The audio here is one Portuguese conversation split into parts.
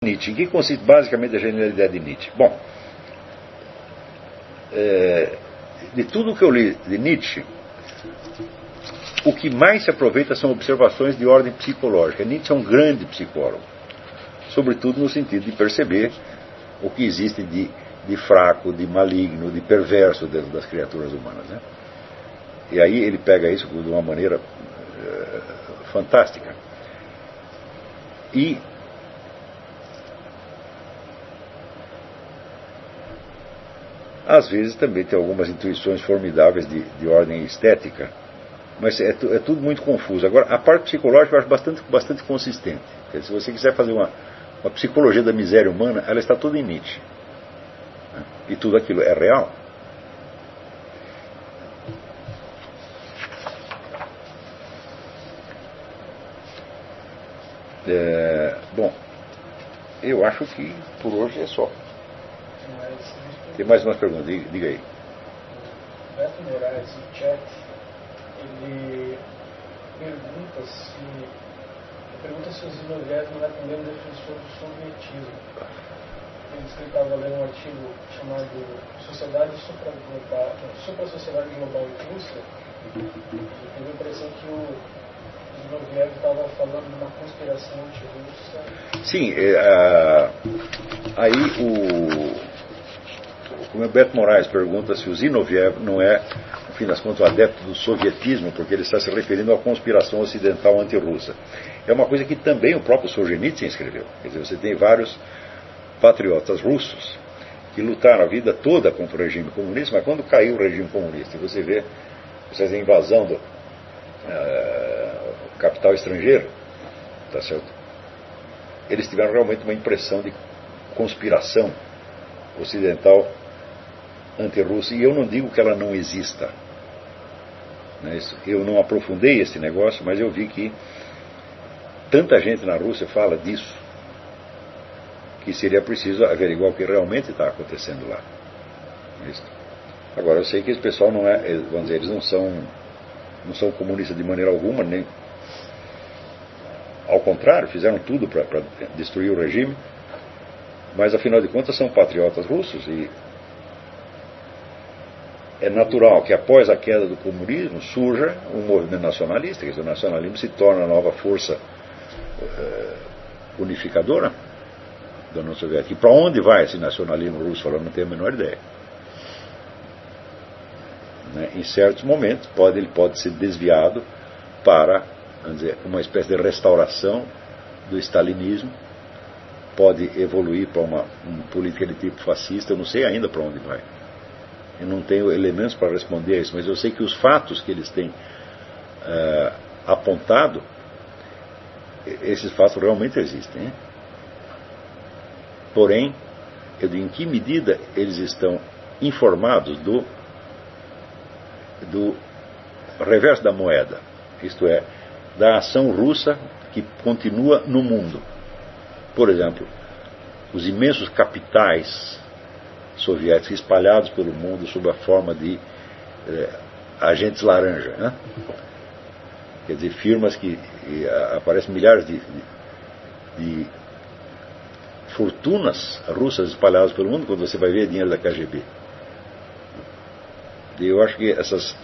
Nietzsche. Em que consiste basicamente a genialidade de Nietzsche? Bom, de tudo o que eu li de Nietzsche, o que mais se aproveita são observações de ordem psicológica. Nietzsche é um grande psicólogo, sobretudo no sentido de perceber o que existe de fraco, de maligno, de perverso dentro das criaturas humanas, né? E aí ele pega isso de uma maneira fantástica. E às vezes também tem algumas intuições formidáveis de ordem estética, mas é tudo muito confuso. Agora, a parte psicológica eu acho bastante consistente. Porque se você quiser fazer uma psicologia da miséria humana, ela está toda em Nietzsche. E tudo aquilo é real. Bom, eu acho que por hoje é só. Tem mais umas perguntas, diga aí. O Beto Moraes, no chat, ele pergunta se o Zinoviev não é também um defensor do sovietismo. Ele disse que ele estava lendo um artigo chamado Sobre a Sociedade Global em Rússia, e teve a impressão que o Zinoviev estava falando de uma conspiração anti-russa. Sim, aí o Beto Moraes pergunta se o Zinoviev não é, no fim das contas, o adepto do sovietismo, porque ele está se referindo à conspiração ocidental anti-russa. É uma coisa que também o próprio Solzhenitsyn escreveu. Quer dizer, você tem vários patriotas russos que lutaram a vida toda contra o regime comunista, mas quando caiu o regime comunista, você vê a invasão do capital estrangeiro, tá certo? Eles tiveram realmente uma impressão de conspiração ocidental anti-russa, e eu não digo que ela não exista. Eu não aprofundei esse negócio, mas eu vi que tanta gente na Rússia fala disso, que seria preciso averiguar o que realmente está acontecendo lá. Agora, eu sei que esse pessoal não é, vamos dizer, eles não são comunistas de maneira alguma, nem ao contrário, fizeram tudo para destruir o regime, mas afinal de contas são patriotas russos, e é natural que após a queda do comunismo surja um movimento nacionalista, quer dizer, o nacionalismo se torna a nova força unificadora da União Soviética. E para onde vai esse nacionalismo russo? Eu não tenho a menor ideia. Em certos momentos ele pode ser desviado para, vamos dizer, uma espécie de restauração do stalinismo, pode evoluir para uma política de tipo fascista. Eu não sei ainda para onde vai. Eu não tenho elementos para responder a isso, mas eu sei que os fatos que eles têm apontado, esses fatos realmente existem, hein? Porém, em que medida eles estão informados do reverso da moeda, isto é, da ação russa que continua no mundo. Por exemplo, os imensos capitais soviéticos espalhados pelo mundo sob a forma de agentes laranja, né? Quer dizer, firmas que aparecem milhares de fortunas russas espalhadas pelo mundo, quando você vai ver dinheiro da KGB. E eu acho que essas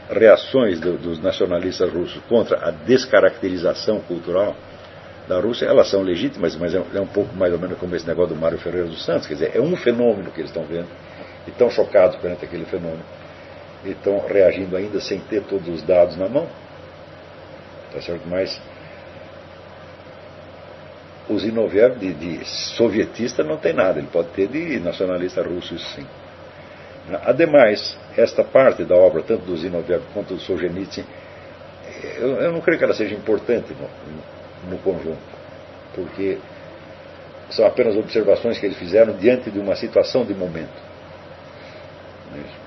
reações dos nacionalistas russos contra a descaracterização cultural da Rússia, elas são legítimas, mas é um pouco mais ou menos como esse negócio do Mário Ferreira dos Santos. Quer dizer, é um fenômeno que eles estão vendo e estão chocados perante aquele fenômeno e estão reagindo ainda sem ter todos os dados na mão, tá certo? Mas o Zinoviev de sovietista não tem nada, ele pode ter de nacionalista russo, isso sim. Ademais, esta parte da obra, tanto do Zinoviev quanto do Solzhenitsyn, eu não creio que ela seja importante no conjunto, porque são apenas observações que eles fizeram diante de uma situação de momento,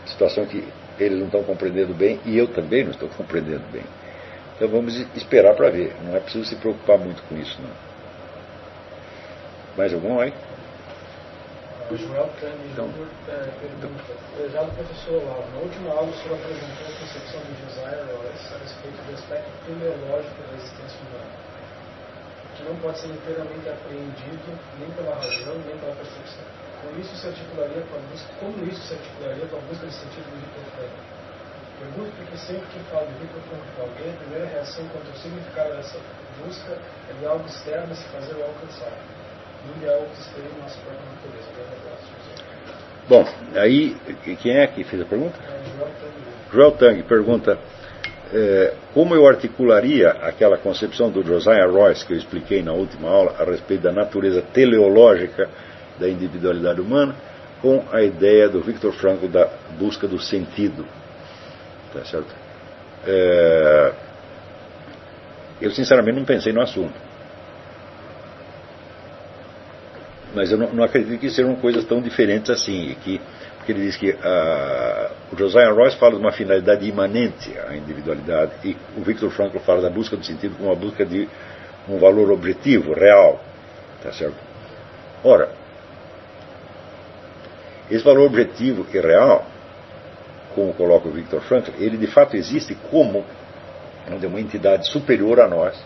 situação que eles não estão compreendendo bem e eu também não estou compreendendo bem. Então vamos esperar para ver, não é preciso se preocupar muito com isso, não. Mais algum aí? O Joel Cani pergunta: Prezado professor Olavo, na última aula o senhor apresentou a concepção do Josiah Royce a respeito do aspecto teleológico da existência humana. que não pode ser inteiramente apreendido nem pela razão, nem pela percepção. Como isso se articularia com a busca de sentido do Victor Frankl? Pergunto porque sempre que falo de Victor Frankl com alguém, a primeira reação quanto ao significado dessa busca é de algo externo a se fazer ou alcançar. Não de algo que esteja em nossa própria natureza. Bom, aí, quem é que fez a pergunta? Joel Tang pergunta como eu articularia aquela concepção do Josiah Royce que eu expliquei na última aula a respeito da natureza teleológica da individualidade humana com a ideia do Viktor Frankl da busca do sentido. Tá certo? Eu sinceramente não pensei no assunto. Mas eu não acredito que sejam coisas tão diferentes assim. Porque ele diz que o Josiah Royce fala de uma finalidade imanente à individualidade e o Viktor Frankl fala da busca do sentido como uma busca de um valor objetivo, real. Tá certo? Ora, esse valor objetivo e real, como coloca o Viktor Frankl, ele de fato existe como uma entidade superior a nós,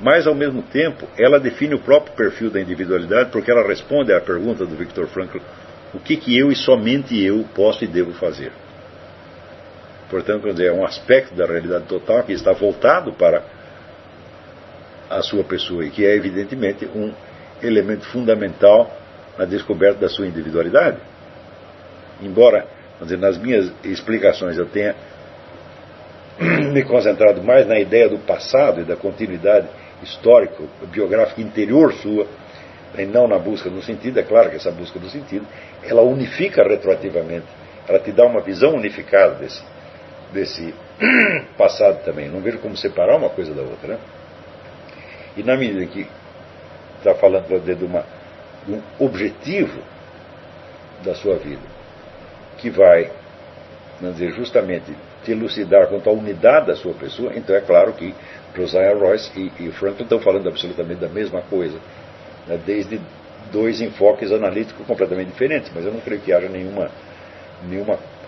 mas ao mesmo tempo ela define o próprio perfil da individualidade porque ela responde à pergunta do Viktor Frankl: o que eu e somente eu posso e devo fazer? Portanto, é um aspecto da realidade total que está voltado para a sua pessoa e que é evidentemente um elemento fundamental na descoberta da sua individualidade. Embora, nas minhas explicações eu tenha me concentrado mais na ideia do passado e da continuidade histórico, biográfica interior sua, e não na busca do sentido, é claro que essa busca do sentido, ela unifica retroativamente, ela te dá uma visão unificada desse passado também. Não vejo como separar uma coisa da outra, né? E na medida que está falando de um objetivo da sua vida, que vai, vamos dizer, justamente te elucidar quanto à unidade da sua pessoa, então é claro que Josiah Royce e Frankl estão falando absolutamente da mesma coisa, né, desde dois enfoques analíticos completamente diferentes, mas eu não creio que haja nenhuma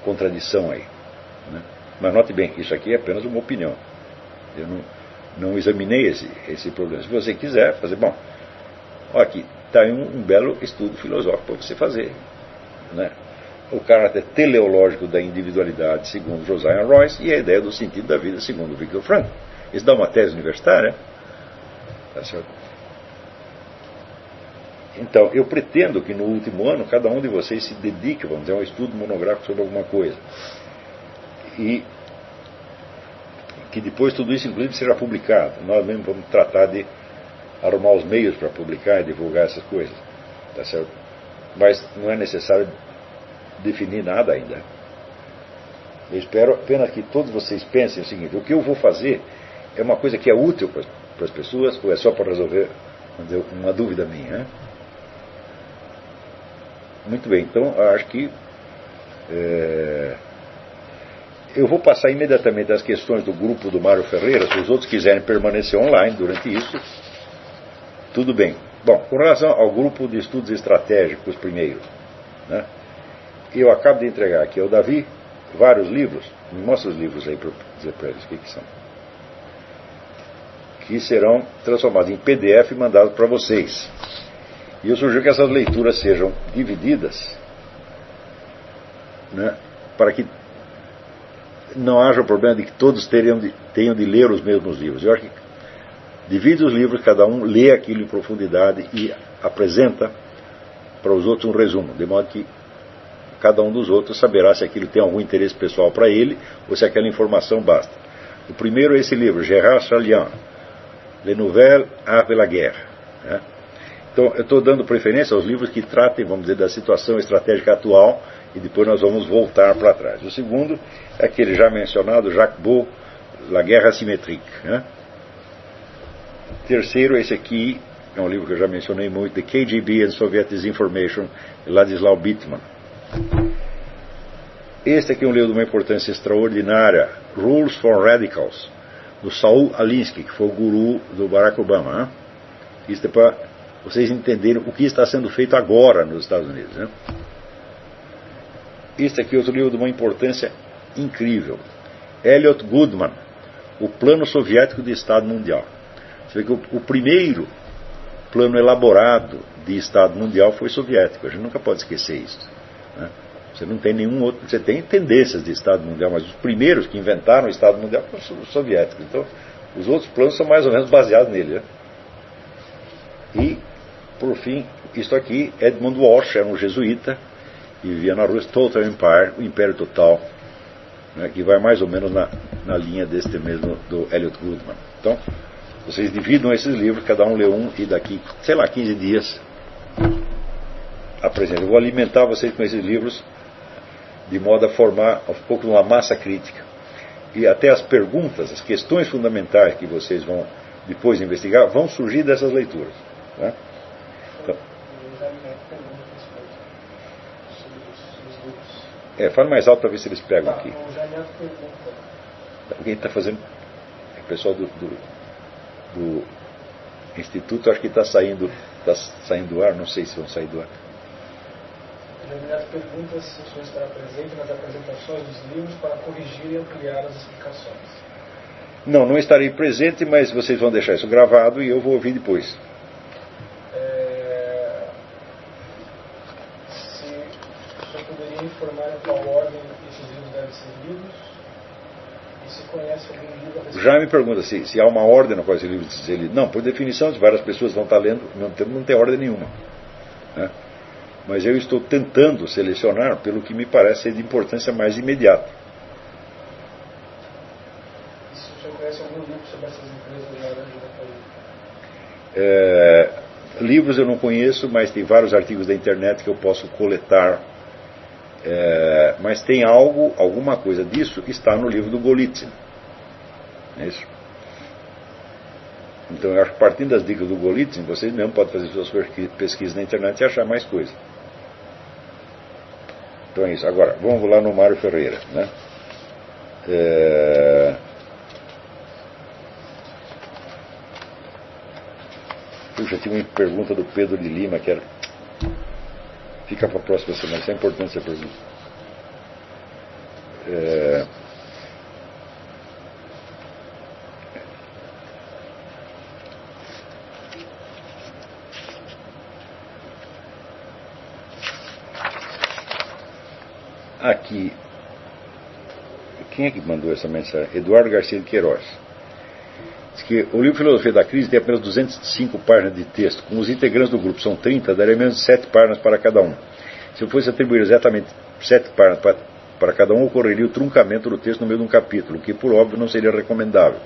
contradição aí, né? Mas note bem, isso aqui é apenas uma opinião. Eu não examinei esse problema. Se você quiser fazer, bom, aqui está um belo estudo filosófico para você fazer, né? O caráter teleológico da individualidade segundo Josiah Royce e a ideia do sentido da vida segundo Viktor Frankl. Isso dá uma tese universitária, tá certo? Então, eu pretendo que no último ano cada um de vocês se dedique, vamos dizer, a um estudo monográfico sobre alguma coisa. E que depois tudo isso, inclusive, seja publicado. Nós mesmos vamos tratar de arrumar os meios para publicar e divulgar essas coisas, tá certo? Mas não é necessário definir nada ainda. Eu espero apenas que todos vocês pensem o seguinte: o que eu vou fazer é uma coisa que é útil para as pessoas ou é só para resolver uma dúvida minha, né? Muito bem, então acho que eu vou passar imediatamente as questões do grupo do Mário Ferreira. Se os outros quiserem permanecer online durante isso, tudo bem. Bom, com relação ao grupo de estudos estratégicos primeiro, né? Eu acabo de entregar aqui ao Davi vários livros. Me mostra os livros aí para eu dizer para eles o que são. Que serão transformados em PDF e mandados para vocês. E eu sugiro que essas leituras sejam divididas, né, para que não haja o problema de que todos tenham de ler os mesmos livros. Eu acho que divide os livros, cada um lê aquilo em profundidade e apresenta para os outros um resumo, de modo que cada um dos outros saberá se aquilo tem algum interesse pessoal para ele ou se aquela informação basta. O primeiro é esse livro, Gérard Chaliand, Les Nouvelles Après la Guerre, né? Então, eu estou dando preferência aos livros que tratem, vamos dizer, da situação estratégica atual e depois nós vamos voltar para trás. O segundo é aquele já mencionado, Jacques Beau, La Guerre Asymétrique, né? Terceiro, esse aqui é um livro que eu já mencionei muito, The KGB and Soviet Disinformation, de Ladislau Bittman. Este aqui é um livro de uma importância extraordinária, Rules for Radicals, do Saul Alinsky, que foi o guru do Barack Obama, né? Isso é para vocês entenderem o que está sendo feito agora nos Estados Unidos, né? Este aqui é outro livro de uma importância incrível, Elliot Goodman, O Plano Soviético de Estado Mundial. Você vê que o primeiro plano elaborado de Estado mundial foi soviético. A gente nunca pode esquecer isso, né? Você não tem nenhum outro. Você tem tendências de Estado mundial, mas os primeiros que inventaram o Estado mundial foram os soviéticos. Então, os outros planos são mais ou menos baseados nele, né? E, por fim, isto aqui, Edmund Walsh era um jesuíta e vivia na Rússia, Total Empire, o Império Total, né, que vai mais ou menos na linha deste mesmo do Elliot Goodman. Então, vocês dividam esses livros, cada um lê um, e daqui, sei lá, 15 dias apresento. Eu vou alimentar vocês com esses livros de modo a formar um pouco uma massa crítica. E até as perguntas, as questões fundamentais que vocês vão depois investigar, vão surgir dessas leituras, né? Então, fale mais alto para ver se eles pegam aqui. Quem está fazendo? O pessoal do Instituto, acho que está saindo do ar, não sei se vão sair do ar. O Janeto pergunta se o senhor estará presente nas apresentações dos livros para corrigir e ampliar as explicações. Não estarei presente, mas vocês vão deixar isso gravado e eu vou ouvir depois. Se o senhor poderia informar em qual ordem esses livros devem ser lidos, e se conhece algum livro a respeito. Já me pergunta se há uma ordem na qual esse livro deve ser lido. Não, por definição, se várias pessoas vão estar lendo, não tem ordem nenhuma, né? Mas eu estou tentando selecionar pelo que me parece ser de importância mais imediata. E se o senhor conhece algum livro sobre essas empresas de laranja da Faria? Livros eu não conheço, mas tem vários artigos da internet que eu posso coletar. Mas tem alguma coisa disso que está no livro do Golitsyn. É isso? Então eu acho que partindo das dicas do Golitsyn, vocês mesmo podem fazer suas pesquisas na internet e achar mais coisa. Então é isso. Agora, vamos lá no Mário Ferreira, né? Puxa, tinha uma pergunta do Pedro de Lima que era... Fica para a próxima semana, isso é importante essa pergunta. Aqui, quem é que mandou essa mensagem? Eduardo Garcia de Queiroz. Diz que o livro Filosofia da Crise tem apenas 205 páginas de texto. Como os integrantes do grupo são 30, daria menos de 7 páginas para cada um. Se eu fosse atribuir exatamente 7 páginas para cada um, ocorreria o truncamento do texto no meio de um capítulo, que por óbvio não seria recomendável.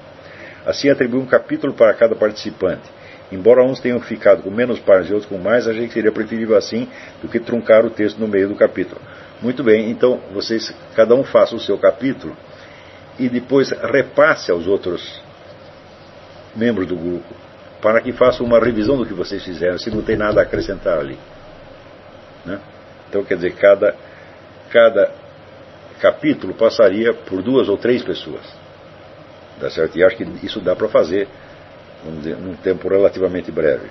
Assim, atribuir um capítulo para cada participante. Embora uns tenham ficado com menos páginas e outros com mais, achei que seria preferível assim do que truncar o texto no meio do capítulo. Muito bem, então vocês, cada um faça o seu capítulo e depois repasse aos outros membros do grupo, para que façam uma revisão do que vocês fizeram, se não tem nada a acrescentar ali, né? Então, quer dizer, cada capítulo passaria por 2 ou 3 pessoas, tá certo? E acho que isso dá para fazer, vamos dizer, num tempo relativamente breve.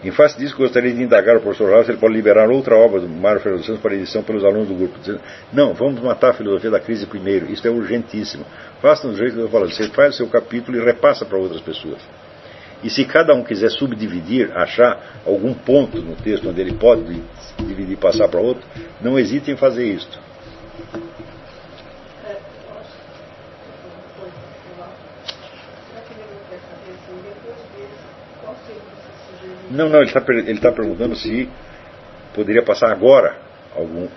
Em face disso, gostaria de indagar o professor Rauch se ele pode liberar outra obra do Mário Ferreira dos Santos para edição pelos alunos do grupo. Dizendo, não, vamos matar a filosofia da crise primeiro, isso é urgentíssimo. Faça do jeito que eu estou falando, você faz o seu capítulo e repassa para outras pessoas. E se cada um quiser subdividir, achar algum ponto no texto onde ele pode dividir e passar para outro, não hesite em fazer isto. Não, ele está perguntando se poderia passar agora algum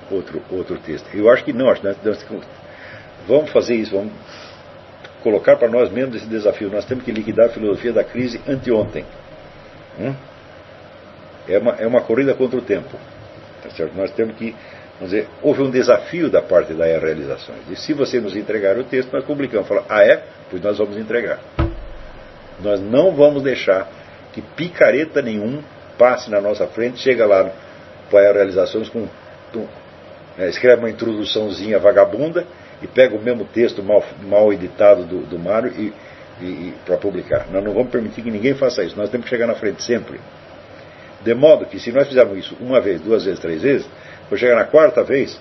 outro texto. Eu acho que não, vamos fazer isso, vamos colocar para nós mesmos esse desafio. Nós temos que liquidar a filosofia da crise anteontem. É uma corrida contra o tempo. Tá certo? Nós temos que, vamos dizer, houve um desafio da parte da Realizações. E se você nos entregar o texto, nós publicamos. Fala, pois nós vamos entregar. Nós não vamos deixar que picareta nenhum passe na nossa frente, chega lá para a Realizações escreve uma introduçãozinha vagabunda e pega o mesmo texto mal editado do Mário e para publicar. Nós não vamos permitir que ninguém faça isso. Nós temos que chegar na frente sempre. De modo que se nós fizermos isso 1 vez, 2 vezes, 3 vezes, quando chegar na 4ª vez,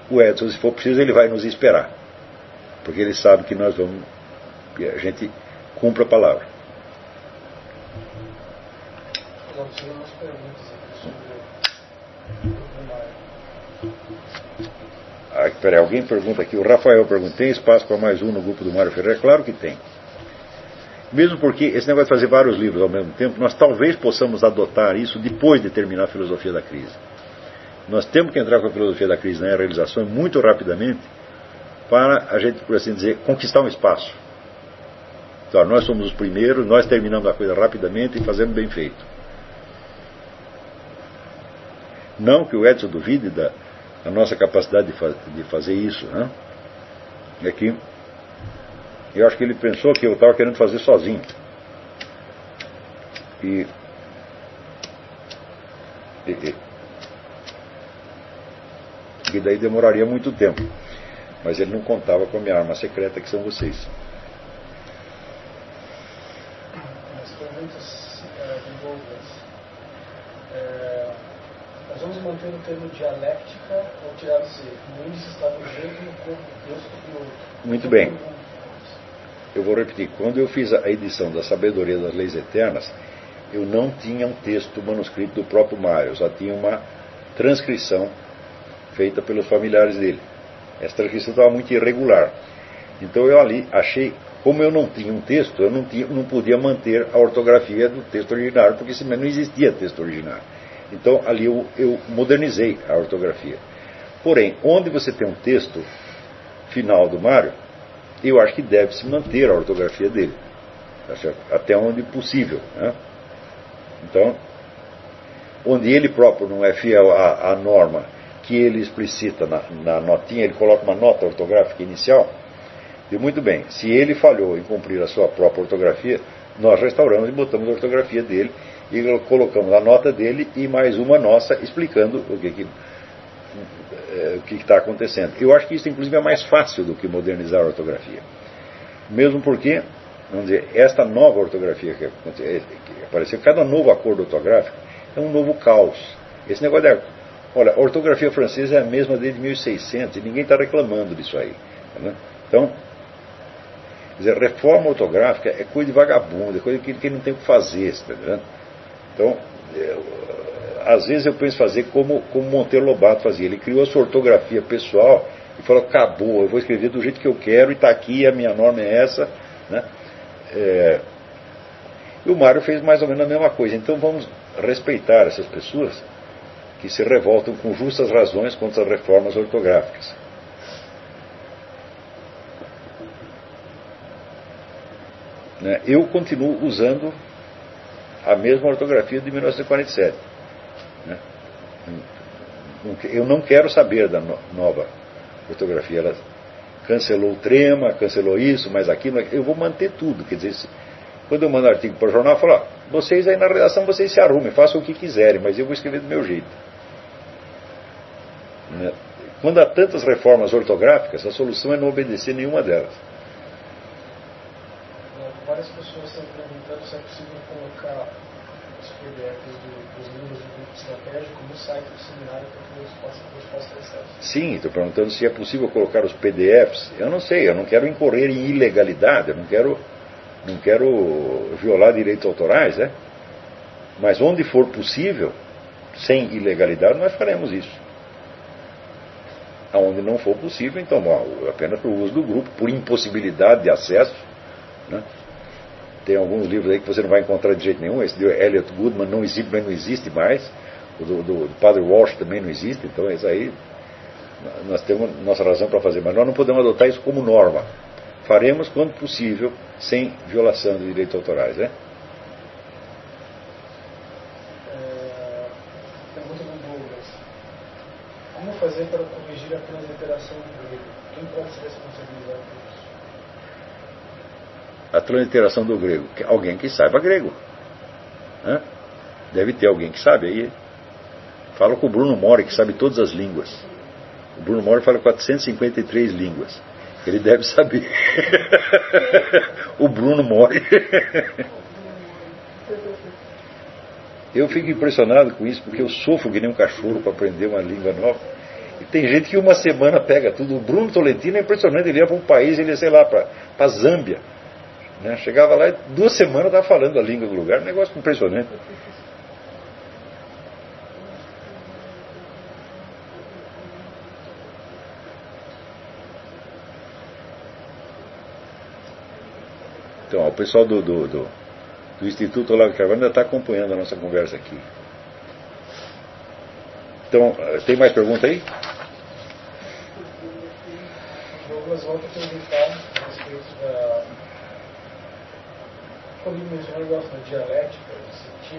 o Edson, se for preciso, ele vai nos esperar. porque ele sabe que nós vamos, que a gente cumpra a palavra. Não tinha umas perguntas aqui sobre o Mário. Peraí, alguém pergunta aqui, o Rafael pergunta, tem espaço para mais um no grupo do Mário Ferreira? Claro que tem. Mesmo porque esse negócio de fazer vários livros ao mesmo tempo, nós talvez possamos adotar isso depois de terminar a filosofia da crise. Nós temos que entrar com a filosofia da crise na realização muito rapidamente para a gente, por assim dizer, conquistar um espaço. Então, nós somos os primeiros, nós terminamos a coisa rapidamente e fazemos bem feito. Não que o Edson duvide da nossa capacidade de fazer isso, né? É que eu acho que ele pensou que eu estava querendo fazer sozinho. E daí demoraria muito tempo. Mas ele não contava com a minha arma secreta, que são vocês. As perguntas de Douglas. Nós vamos manter o termo dialética ou tirar o C? No índice está do jeito e no corpo de Deus do outro. Muito bem. Eu vou repetir. Quando eu fiz a edição da Sabedoria das Leis Eternas, eu não tinha um texto manuscrito do próprio Mário. Eu só tinha uma transcrição feita pelos familiares dele. Essa transcrição estava muito irregular. Então eu ali achei, como eu não tinha um texto, eu não podia manter a ortografia do texto originário, porque senão não existia texto originário. Então ali eu modernizei a ortografia. Porém, onde você tem um texto final do Mário, eu acho que deve-se manter a ortografia dele, até onde possível, né? Então, onde ele próprio não é fiel à norma que ele explicita na notinha, ele coloca uma nota ortográfica inicial, e muito bem, se ele falhou em cumprir a sua própria ortografia, nós restauramos e botamos a ortografia dele, e colocamos a nota dele e mais uma nossa explicando o que está acontecendo. Eu acho que isso inclusive é mais fácil do que modernizar a ortografia. Mesmo porque, vamos dizer, esta nova ortografia que apareceu, cada novo acordo ortográfico é um novo caos. Esse negócio olha, a ortografia francesa é a mesma desde 1600 e ninguém está reclamando disso aí. Né? Então, quer dizer, reforma ortográfica é coisa de vagabundo, é coisa que não tem o que fazer, está entendendo? Então, às vezes eu penso fazer como Monteiro Lobato fazia. Ele criou a sua ortografia pessoal e falou, acabou, eu vou escrever do jeito que eu quero e está aqui, a minha norma é essa. Né? E o Mário fez mais ou menos a mesma coisa. Então vamos respeitar essas pessoas que se revoltam com justas razões contra as reformas ortográficas. Eu continuo usando a mesma ortografia de 1947. Eu não quero saber da nova ortografia. Ela cancelou o trema, cancelou isso, mas aquilo. Eu vou manter tudo. Quer dizer, quando eu mando artigo para o jornal, eu falo, vocês aí na redação, vocês se arrumem, façam o que quiserem, mas eu vou escrever do meu jeito. Quando há tantas reformas ortográficas, a solução é não obedecer nenhuma delas. Várias pessoas estão perguntando se é possível colocar os PDFs dos livros do grupo estratégico no site do seminário para que todos possam ter acesso. Sim, estou perguntando se é possível colocar os PDFs. Eu não sei, eu não quero incorrer em ilegalidade, eu não quero violar direitos autorais, né? Mas onde for possível, sem ilegalidade, nós faremos isso. Aonde não for possível, então, apenas para o uso do grupo, por impossibilidade de acesso, né? Tem alguns livros aí que você não vai encontrar de jeito nenhum. Esse de Elliot Goodman não existe mais. O do Padre Walsh também não existe. Então, isso aí nós temos nossa razão para fazer. Mas nós não podemos adotar isso como norma. Faremos quando possível, sem violação de direitos autorais, né? Pergunta do Douglas. Como fazer para corrigir a transliteração do grego? Quem pode se responsabilizar por isso? A transliteração do grego. Alguém que saiba grego. Deve ter alguém que sabe. Aí fala com o Bruno Mori, que sabe todas as línguas. O Bruno Mori fala 453 línguas. Ele deve saber. O Bruno Mori. Eu fico impressionado com isso, porque eu sofro que nem um cachorro para aprender uma língua nova. E tem gente que uma semana pega tudo. O Bruno Tolentino é impressionante, ele ia para um país, ele ia, sei lá, para a Zâmbia. Né? Chegava lá e 2 semanas estava falando a língua do lugar, um negócio impressionante. Então, ó, o pessoal do Instituto Olavo de Carvalho ainda está acompanhando a nossa conversa aqui. Então, tem mais pergunta aí? Douglas volta a perguntar a respeito da. Quando ele mencionou o negócio da dialética,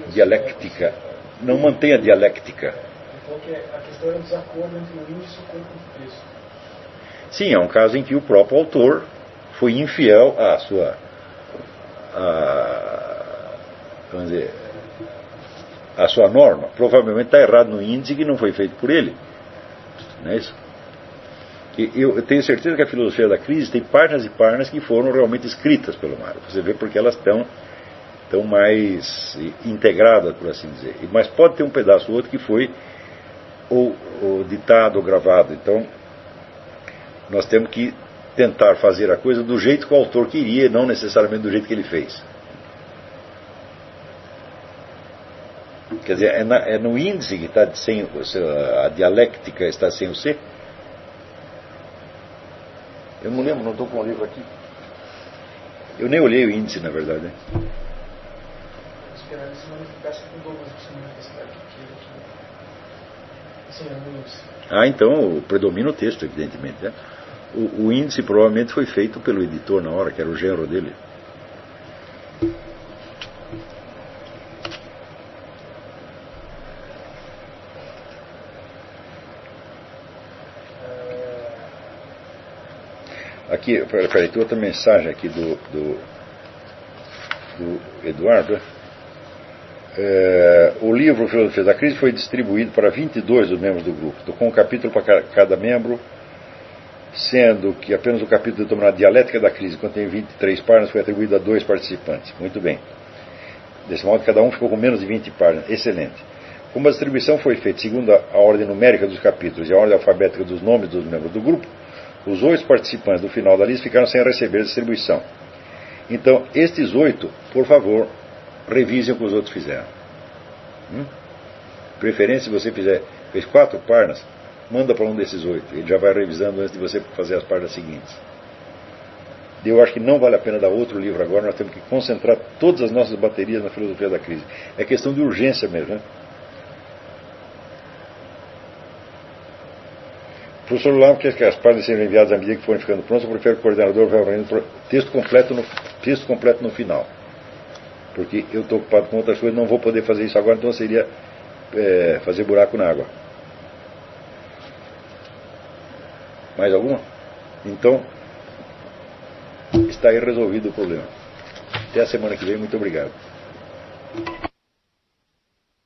Dialéctica. Não mantenha a dialéctica. Ele falou que a questão era um desacordo entre o índice e o corpo do texto. Sim, é um caso em que o próprio autor foi infiel à sua. Vamos dizer, a sua norma. Provavelmente está errado no índice que não foi feito por ele. Não é isso? E eu tenho certeza que a filosofia da crise tem páginas e páginas que foram realmente escritas pelo Mário. Você vê porque elas estão mais integradas, por assim dizer. Mas pode ter um pedaço ou outro que foi ou ditado ou gravado. Então, nós temos que tentar fazer a coisa do jeito que o autor queria, não necessariamente do jeito que ele fez. Quer dizer, é no índice que está sem a dialéctica está sem o C. Eu não lembro, não estou com o livro aqui. Eu nem olhei o índice, na verdade. Né? Esperando se manifestasse com Douglas, se manifestar aqui. Sim, é no índice. Ah, então predomina o texto, evidentemente. Né? O índice provavelmente foi feito pelo editor na hora, que era o gênero dele. Aqui, peraí, tem outra mensagem aqui do Eduardo. O livro Filosofia da Crise foi distribuído para 22 dos membros do grupo, com um capítulo para cada membro, sendo que apenas o capítulo denominado Dialética da Crise, contém 23 páginas, foi atribuído a 2 participantes. Muito bem. Desse modo, cada um ficou com menos de 20 páginas. Excelente. Como a distribuição foi feita segundo a ordem numérica dos capítulos e a ordem alfabética dos nomes dos membros do grupo, os 8 participantes do final da lista ficaram sem receber a distribuição. Então, estes 8, por favor, revisem o que os outros fizeram. Preferência, se você fez 4 páginas, manda para um desses 8. Ele já vai revisando antes de você fazer as páginas seguintes. Eu acho que não vale a pena dar outro livro agora, nós temos que concentrar todas as nossas baterias na filosofia da crise. É questão de urgência mesmo, né? O professor Lama quer que as páginas sejam enviadas à medida que forem ficando prontas. Eu prefiro que o coordenador vá organizando texto completo no final. Porque eu estou ocupado com outras coisas, não vou poder fazer isso agora, então seria fazer buraco na água. Mais alguma? Então, está aí resolvido o problema. Até a semana que vem, muito obrigado.